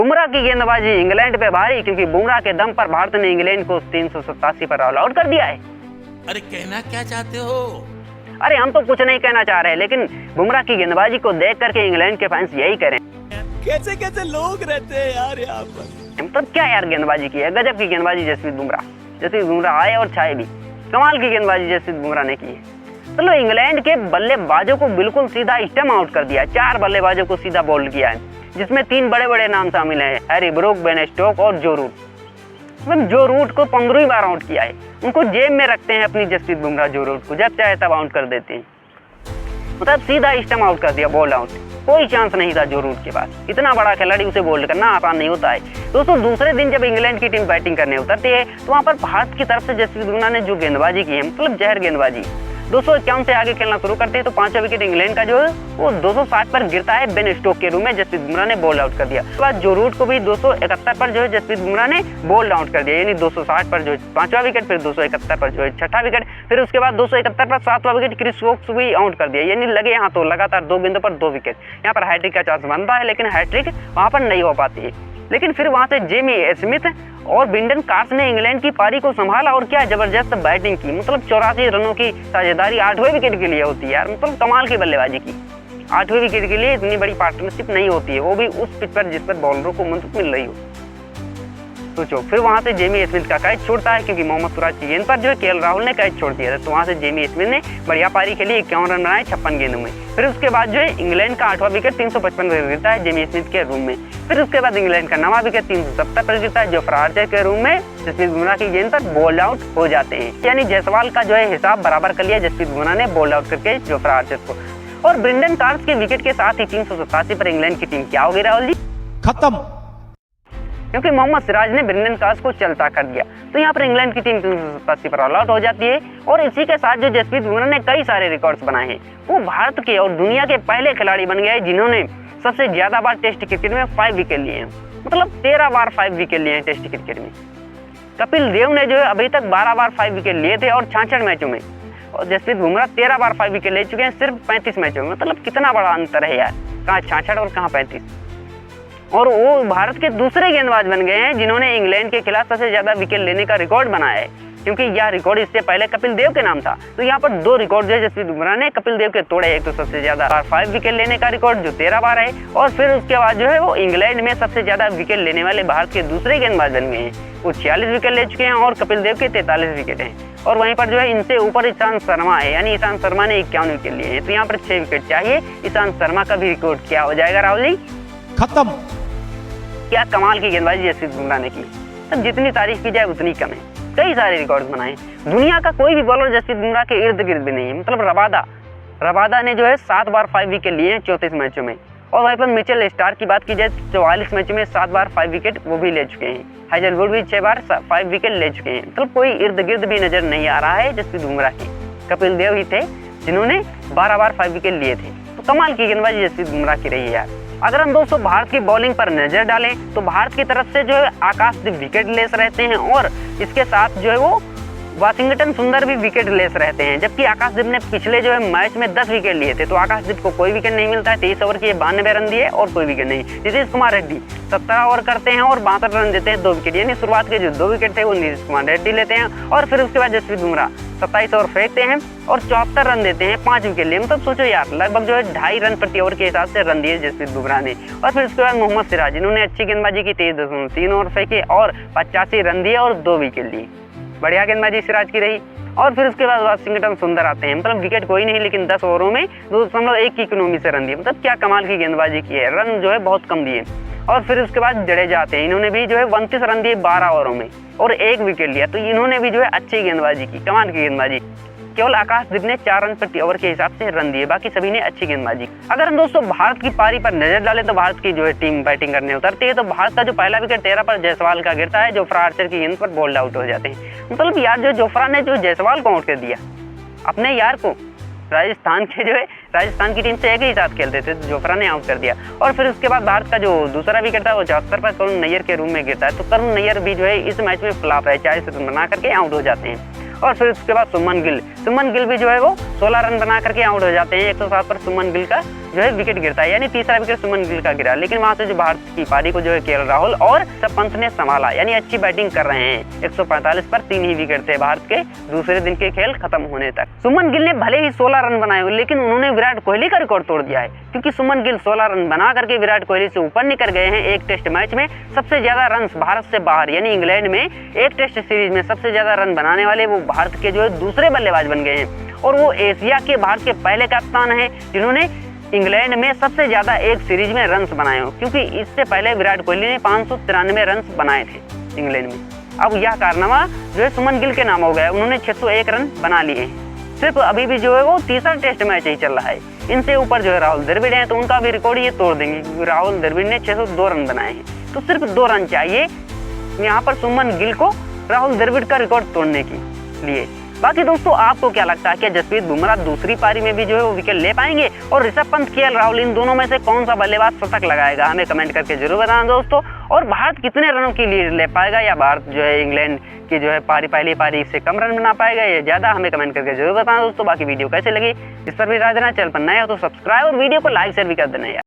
बुमराह की गेंदबाजी इंग्लैंड पे भारी, क्योंकि बुमराह के दम पर भारत ने इंग्लैंड को 387 पर ऑल आउट कर दिया है। अरे कहना क्या चाहते हो? अरे हम तो कुछ नहीं कहना चाह रहे, लेकिन बुमराह की गेंदबाजी को देख करके इंग्लैंड के फैंस यही करें, कैसे कैसे लोग रहते हैं यार यहाँ पर। मतलब क्या यार गेंदबाजी की है, गजब की गेंदबाजी जसप्रीत बुमराह आए और छाए भी, कमाल की गेंदबाजी जसप्रीत बुमराह ने की है। चलो इंग्लैंड के बल्लेबाजों को बिल्कुल सीधा स्टम्प आउट कर दिया, 4 बल्लेबाजों को सीधा बोल्ड किया है, जिसमें 3 बड़े बड़े नाम शामिल हैं, हैरी ब्रूक, बेन स्टोक्स और जो रूट। मतलब जो रूट को 15वीं बार आउट किया है, उनको जेब में रखते हैं अपनी जसप्रीत बुमराह जो रूट को, जब चाहे तब आउट कर देते हैं। मतलब सीधा स्टम्प आउट कर दिया, बोल्ड आउट, कोई चांस नहीं था जो रूट के पास। इतना बड़ा खिलाड़ी उसे बोल्ड करना आसान नहीं होता है। दोस्तों दूसरे दिन जब इंग्लैंड की टीम बैटिंग करने उतरती है तो वहाँ पर भारत की तरफ से जसप्रीत बुमराह ने जो गेंदबाजी की है, मतलब जहर गेंदबाजी, 251 से आगे खेलना शुरू करते हैं तो 5वां विकेट इंग्लैंड का जो है वो 260 पर गिरता है बेन स्टोक के रूम में, जसप्रीत बुमराह ने बोल्ड आउट कर दिया। उसके बाद जो रूट को भी 271 पर जो है जसप्रीत बुमराह ने बोल्ड आउट कर दिया, यानी 260 पर जो है 5वां विकेट, फिर 271 पर जो है 6ठा विकेट, फिर उसके बाद 271 पर 7वां विकेट क्रिस वोक्स भी आउट कर दिया, यानी लगे यहाँ तो लगातार 2 गेंदों पर 2 विकेट। यहाँ पर हैट्रिक का चांस बनता है, लेकिन हैट्रिक वहाँ पर नहीं हो पाती है। लेकिन फिर वहाँ से जेमी स्मिथ और ब्रेंडन कार्स ने इंग्लैंड की पारी को संभाला और क्या जबरदस्त बैटिंग की। मतलब 84 रनों की साझेदारी 8वें विकेट के लिए होती है यार, मतलब कमाल की बल्लेबाजी की। 8वें विकेट के लिए इतनी बड़ी पार्टनरशिप नहीं होती है, वो भी उस पिच पर जिस पर बॉलरों को मदद मिल रही हो। सोचो, फिर वहाँ से जेमी स्मिथ का कैच छोड़ता है, क्योंकि मोहम्मद सिराज की गेंद पर जो है केएल राहुल ने कैच छोड़ दिया था, तो वहाँ से जेमी स्मिथ ने बढ़िया पारी खेली, 51 रन बनाए 56 गेंदों में। फिर उसके बाद जो है इंग्लैंड का 8वां विकेट 355 पर गिरता है जेमी स्मिथ के रूम में। फिर उसके बाद इंग्लैंड का 9वां विकेट 370 पर गिरता है जोफ्रा आर्चर के रूम में, जसप्रीत बुमराह की गेंद पर बोल्ड आउट हो जाते हैं। यानी जायसवाल का जो है हिसाब बराबर कर लिया जसप्रीत बुमराह ने बोल्ड आउट करके जोफ्रा आर्चर को। और ब्रेंडन कार्स के विकेट के साथ ही 387 पर इंग्लैंड की टीम क्या हो गई राहुल जी? खत्म, क्योंकि मोहम्मद सिराज ने ब्रेंडन कार्स को चलता कर दिया, तो यहाँ पर इंग्लैंड की टीम 387 पर ऑल आउट हो जाती है। और इसी के साथ जो जसप्रीत बुमराह ने कई सारे रिकॉर्ड्स बनाए हैं, वो भारत के और दुनिया के पहले खिलाड़ी बन गए हैं जिन्होंने सबसे ज्यादा बार टेस्ट क्रिकेट में 5 विकेट लिए हैं। मतलब 13 बार 5 विकेट लिए हैं टेस्ट क्रिकेट में। कपिल देव ने जो है अभी तक 12 बार 5 विकेट लिए थे और 66 मैचों में, और जसप्रीत बुमराह 13 बार 5 विकेट ले चुके हैं सिर्फ 35 मैचों में। मतलब कितना बड़ा अंतर है यार, कहाँ 66 और कहाँ 35। और वो भारत के दूसरे गेंदबाज बन गए हैं जिन्होंने इंग्लैंड के खिलाफ सबसे ज्यादा विकेट लेने का रिकॉर्ड बनाया है, क्योंकि यह रिकॉर्ड इससे पहले कपिल देव के नाम था। तो यहाँ पर 2 रिकॉर्ड जो है जसप्रीत बुमराह ने कपिल देव के तोड़े, एक तो सबसे ज्यादा 5 विकेट लेने का रिकॉर्ड जो 13 बार है, और फिर उसके बाद जो है वो इंग्लैंड में सबसे ज्यादा विकेट लेने वाले भारत के दूसरे गेंदबाज बन गए हैं। वो 46 विकेट ले चुके हैं और कपिल देव के 43 विकेट हैं। और वहीं पर जो है इनसे ऊपर ईशांत शर्मा है, यानी ईशांत शर्मा ने 51 विकेट लिए हैं। तो यहाँ पर 6 विकेट चाहिए, ईशांत शर्मा का भी रिकॉर्ड क्या हो जाएगा राहुल जी? खत्म। क्या कमाल की गेंदबाजी जसप्रीत बुमराह ने की, तो जितनी तारीफ की जाए उतनी कम है। कई सारे रिकॉर्ड बनाए, दुनिया का कोई भी बॉलर जसप्रीत बुमराह के इर्द गिर्द भी नहीं है। मतलब रबादा ने जो है 7 बार 5 विकेट लिए हैं 34 मैचों में। और वहीं पर मिचेल स्टार्क की बात की जाए 44 मैचों में 7 बार 5 विकेट वो भी ले चुके हैं। हैजलवुड भी 6 बार 5 विकेट ले चुके हैं। मतलब कोई इर्द गिर्द भी नजर नहीं आ रहा है जसप्रीत बुमराह की। कपिल देव ही थे जिन्होंने 12 बार 5 विकेट लिए थे। तो कमाल की गेंदबाजी जसप्रीत बुमराह की रही है यार। अगर हम दोस्तों भारत की बॉलिंग पर नजर डालें तो भारत की तरफ से जो है आकाशदीप विकेट लेस रहते हैं, और इसके साथ जो है वो वाशिंगटन सुंदर भी विकेट लेस रहते हैं। जबकि आकाशदीप ने पिछले जो है मैच में 10 विकेट लिए थे, तो आकाशदीप को कोई विकेट नहीं मिलता है। 23 ओवर के 92 रन दिए और कोई विकेट नहीं। नीतीश कुमार रेड्डी 17 ओवर करते हैं और 62 रन देते हैं, 2 विकेट। यानी शुरुआत के जो 2 विकेट थे वो नीतीश कुमार रेड्डी लेते हैं, और फिर उसके बाद जसप्रीत बुमराह 27 ओवर फेंकते हैं और 74 रन देते हैं, 5 विकेट लिए। मतलब सोचो यार, लगभग जो है 2.5 रन प्रति ओवर के हिसाब से रन दिए जसप्रीत बुमराह ने। और फिर उसके बाद मोहम्मद सिराज, इन्होंने अच्छी गेंदबाजी की, 23.3 ओवर फेंके और 85 रन दिए और 2 विकेट लिए। बढ़िया गेंदबाजी सिराज की रही। और फिर उसके बाद वाशिंगटन सुंदर आते हैं, मतलब विकेट कोई नहीं, लेकिन 10 ओवरों में 2.1 की इकोनॉमी से रन दिए। मतलब क्या कमाल की गेंदबाजी की है, रन जो है बहुत कम दिए। और फिर उसके बाद जडेजा आते हैं, इन्होंने भी जो है 29 रन दिए 12 ओवरों में और 1 विकेट लिया। तो इन्होंने भी जो है अच्छी गेंदबाजी की, कमाल की गेंदबाजी। केवल आकाशदीप ने 4 रन प्रति ओवर के हिसाब से रन दिए, बाकी सभी ने अच्छी गेंदबाजी। अगर हम दोस्तों भारत की पारी पर नजर डालें तो भारत की जो है टीम बैटिंग करने उतरती है, तो भारत का जो पहला विकेट 13 पर जायसवाल का गिरता है, जोफ्रा आर्चर की गेंद पर बोल्ड आउट हो जाते हैं। मतलब यार, जो जोफ्रा ने जो जायसवाल को आउट कर दिया, अपने यार को, राजस्थान के जो है राजस्थान की टीम से एक ही साथ खेलते थे, जोफ्रा ने आउट कर दिया। और फिर उसके बाद भारत का जो दूसरा विकेट था वो 74 पर करुण नैयर के रूम में गिरता है। तो करुण नैयर भी जो है इस मैच में फ्लॉप है, 40 रन बना करके आउट हो जाते हैं। और फिर उसके बाद सुमन गिल भी जो है वो 16 रन बना करके आउट हो जाते हैं। 107 पर सुमन गिल का जो है विकेट गिरता है, यानी तीसरा विकेट सुमन गिल का गिरा। लेकिन वहां से जो भारत की पारी को जो है केएल राहुल और ऋषभ पंत ने संभाला, यानी अच्छी बैटिंग कर रहे हैं। 145 पर 3 ही विकेट थे भारत के दूसरे दिन के खेल खत्म होने तक। सुमन गिल ने भले ही 16 रन बनाए हो, लेकिन उन्होंने विराट कोहली का रिकॉर्ड तोड़ दिया है, क्योंकि सुमन गिल 16 रन बना करके विराट कोहली से ऊपर निकल गए हैं। एक टेस्ट मैच में सबसे ज्यादा रन भारत से बाहर, यानी इंग्लैंड में एक टेस्ट सीरीज में सबसे ज्यादा रन बनाने वाले वो भारत के जो है दूसरे बल्लेबाज बन गए हैं। और वो एशिया के भारत के पहले कप्तान हैं जिन्होंने इंग्लैंड में सबसे ज्यादा एक सीरीज में रन्स बनाए हो, क्योंकि इससे पहले विराट कोहली ने 593 रन्स बनाए थे इंग्लैंड में। अब यह कारनामा जो है सुमन गिल के नाम हो गया, उन्होंने 601 रन बना लिए हैं। सिर्फ अभी भी जो है वो तीसरा टेस्ट मैच ही चल रहा है। इनसे ऊपर जो है राहुल द्रविड़ हैं, तो उनका भी रिकॉर्ड ये तोड़ देंगे, क्योंकि राहुल द्रविड़ ने 602 रन बनाए हैं। तो सिर्फ 2 रन चाहिए यहाँ पर सुमन गिल को राहुल द्रविड़ का रिकॉर्ड तोड़ने के लिए। बाकी दोस्तों आपको क्या लगता है, क्या जसप्रीत बुमराह दूसरी पारी में भी जो है वो विकेट ले पाएंगे, और ऋषभ पंत, केएल राहुल, इन दोनों में से कौन सा बल्लेबाज शतक लगाएगा, हमें कमेंट करके जरूर बताना दोस्तों। और भारत कितने रनों की लीड ले पाएगा, या भारत जो है इंग्लैंड की जो है पहली पारी से कम रन बना पाएगा या ज्यादा, हमें कमेंट करके जरूर बताना दोस्तों। बाकी वीडियो कैसे लगी इस पर भी राय देना। चैनल पर नए हो तो सब्सक्राइब और वीडियो को लाइक शेयर भी कर देना यार।